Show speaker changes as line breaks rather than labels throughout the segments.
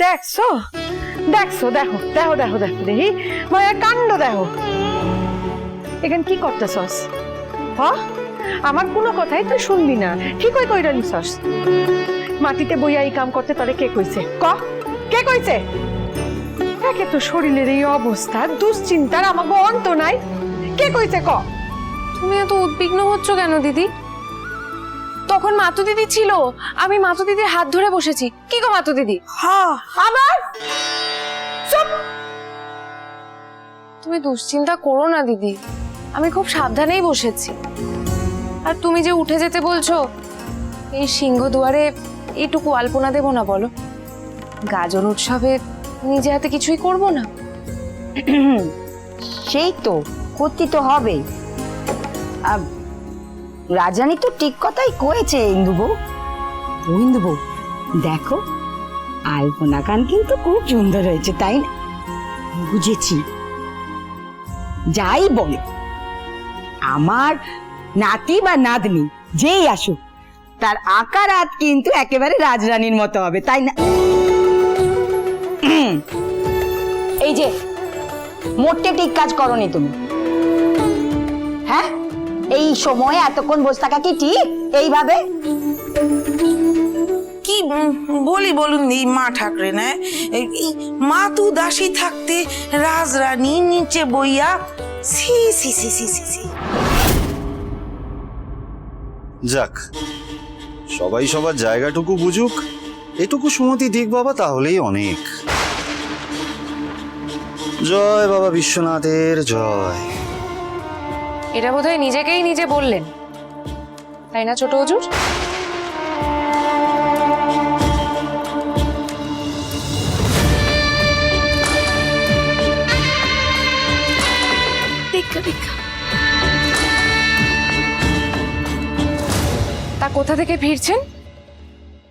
দেখছো দেখছো, দেখো দেখো দেখো দেখো দেখি মায়ের কাণ্ড দেখো। এখানে কি করতেছস? হ, আমার কোনো কথাই তুই শুনবি না, ঠিকই কইরা নিছস। মাটিতে বইয়া এই কাম করতে তারে কে কইছে? কে কইছে? একে তো শরীরের এই অবস্থা, দুশ্চিন্তার আমাকে অন্ত নাই, কে কইছে ক?
তুমি এত উদ্বিগ্ন হচ্ছ কেন দিদি? তখন মাতু দিদি ছিল, আমি মাতু দিদির হাত ধরে বসেছি। কি গো মাতু দিদি?
হ্যাঁ, আবার চুপ।
তুমি দুশ্চিন্তা করো না দিদি, আমি খুব সাবধানেই বসেছি। আর তুমি যে উঠে যেতে বলছো, এই সিংহ দুয়ারে এইটুকু আলপনা দেবো না বলো? গাজন উৎসবে নিজে হাতে কিছুই করব না?
সেই তো করতে তো হবে। রাজানি তো ঠিক কথাই কয়েছে ইন্দুবু। ইন্দুবু দেখো, আলপনা গান কিন্তু খুব সুন্দর হয়েছে, তাই না? বুঝেছি। যাই বলে আমার নাতি বা নাতনি যেই আসুক, তার আকার হাত কিন্তু একেবারে রাজরানীর মতো হবে, তাই না? এই যে মোটে ঠিক কাজ করনি তুমি। হ্যাঁ, এই সময়ে এতক্ষণ বসে থাকা কি ঠিক? এইভাবে
কি বলি বলুন এই মা ঠাকরে না, এই মাতু দাসী থাকতে রাজরানী নিচে বইয়া, সি সি সি সি সি সি।
যাক, সবাই সবার জায়গাটুকু বুঝুক, এটুকু সুমতি দিক বাবা, তাহলেই অনেক। জয় বাবা বিশ্বনাথের জয়।
এটা বোধহয় নিজেকেই নিজে বললেন, তাই না ছোট হুজুর? তা কোথা থেকে ফিরছেন?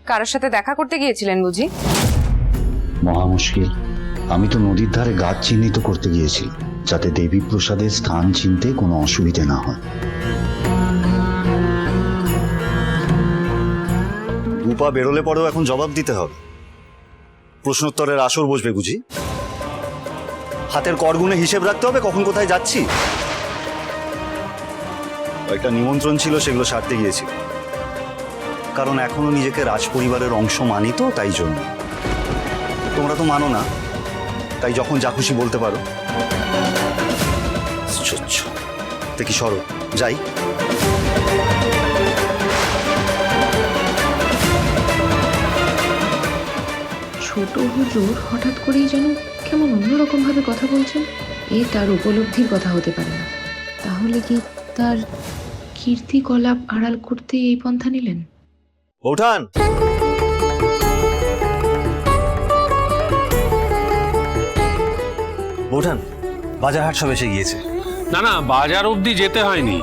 কারোর সাথে দেখা করতে গিয়েছিলেন বুঝি?
মহা মুশকিল। আমি তো নদীর ধারে গাছ চিহ্নিত করতে গিয়েছি, যাতে দেবী প্রসাদের স্থান চিনতে কোনো অসুবিধে না হয়।
দুপা বেরোলে পরেও এখন জবাব দিতে হবে। প্রশ্নোত্তরের আসর বসবে বুঝি? হাতের করগুনে হিসেব রাখতে হবে কখন কোথায় যাচ্ছি। একটা নিমন্ত্রণ ছিল, সেগুলো সারতে গিয়েছি, কারণ এখনো নিজেকে রাজপরিবারের অংশ মানি, তো তাই জন্য। তোমরা তো মানো না, তাই যখন যা খুশি বলতে পারো। দেখি সরো, যাই।
ছোট হুজুর হঠাৎ করেই যেন কেমন অন্যরকম ভাবে কথা বলছেন। এ তার উপলব্ধির কথা হতে পারে না। তাহলে কি তার কীর্তিকলাপ আড়াল করতে এই পন্থা নিলেন?
বৌঠান, বৌঠান, বাজার হাট সব এসে গিয়েছে।
না না, বাজার অবধি যেতে হয়নি,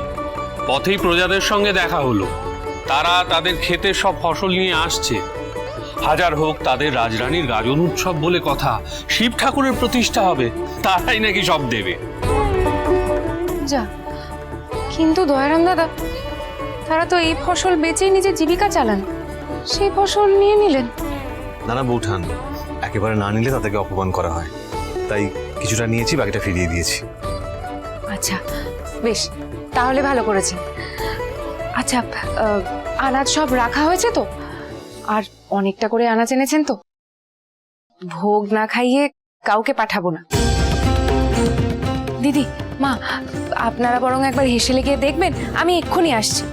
পথেই প্রজাদের সঙ্গে দেখা হলো। তারা তাদের ক্ষেতে সব ফসল নিয়ে আসছে। হাজার হোক, তাদের রাজরানীর গাজন উৎসব বলে কথা, শিব ঠাকুরের প্রতিষ্ঠা হবে, তারাই নাকি সব দেবে।
যা, কিন্তু দয়ারাম দাদা, তারা তো এই ফসল বেচেই নিজের জীবিকা চালান, সেই ফসল নিয়ে নিলেন।
না না বৌঠান, একেবারে না নিলে তাদেরকে অপমান করা হয়, তাই কিছুটা নিয়েছি, বাকিটা ফিরিয়ে দিয়েছি।
আচ্ছা বেশ, তাহলে ভালো করেছেন। আচ্ছা, আনাজ সব রাখা হয়েছে তো? আর অনেকটা করে আনাজ এনেছেন তো? ভোগ না খাইয়ে কাউকে পাঠাবো না। দিদি, মা, আপনারা বরং একবার হেসেলে গিয়ে দেখবেন, আমি এক্ষুনি আসছি।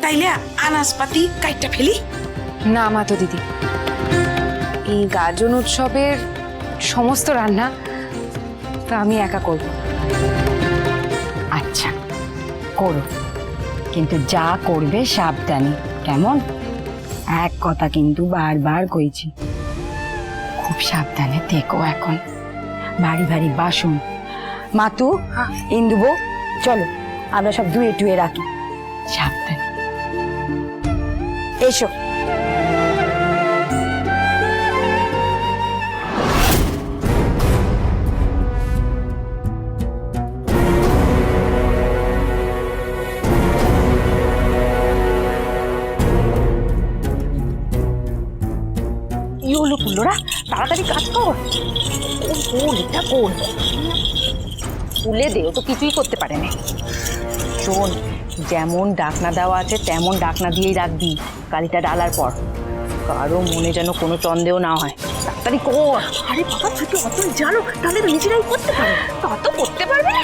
তাইলে আনাজপাতি কাইটটা ফেলি।
না মা তো দিদি, এই গাজন উৎসবের সমস্ত রান্না তা আমি একা করব।
আচ্ছা করো, কিন্তু যা করবে সাবধানে, কেমন? এক কথা কিন্তু বারবার কইছি, খুব সাবধানে থেকো। এখন ভারী ভারী বাসন। মাতু, ইন্দুবো, চলো আমরা সব ধুয়ে টুয়ে রাখি, সাবধানে এসো। কি হলো পুল্লোরা, তাড়াতাড়ি কাজ কর। কোন এটা কোন? তুলে দে, ও তো কিছুই করতে পারে না। শোন, যেমন ডাকনা দেওয়া আছে তেমন ডাকনা দিয়েই রাখবি কালিটা ডালার পর। কারো মনে যেন কোনো সন্দেহ না হয়। তাড়াতাড়ি কর। আরে বাবা, তুই তো অতই জানো, তাহলে তো নিজেরাই করতে পারো। তত করতে পারবে না?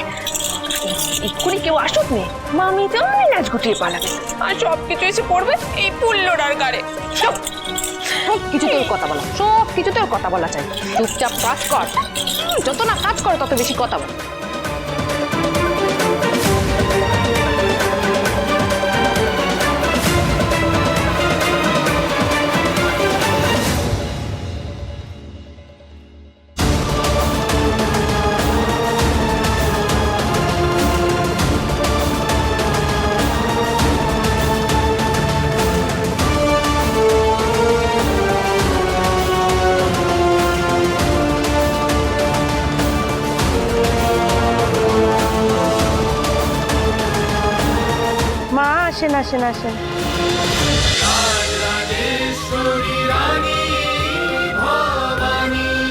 এক্ষুনি কেউ আসুক নে, মামি তো নাচ গুটিয়ে পালাবে আর সব কিছু এসে পড়বে এই পুল্লোটার গাড়ে। সব কিছু তোর কথা বলা, সব কিছু তোর কথা বলা চাই। চুপচাপ কাজ কর, যত না কাজ করে তত বেশি কথা বল।
মা আসেন আসেন আসেন।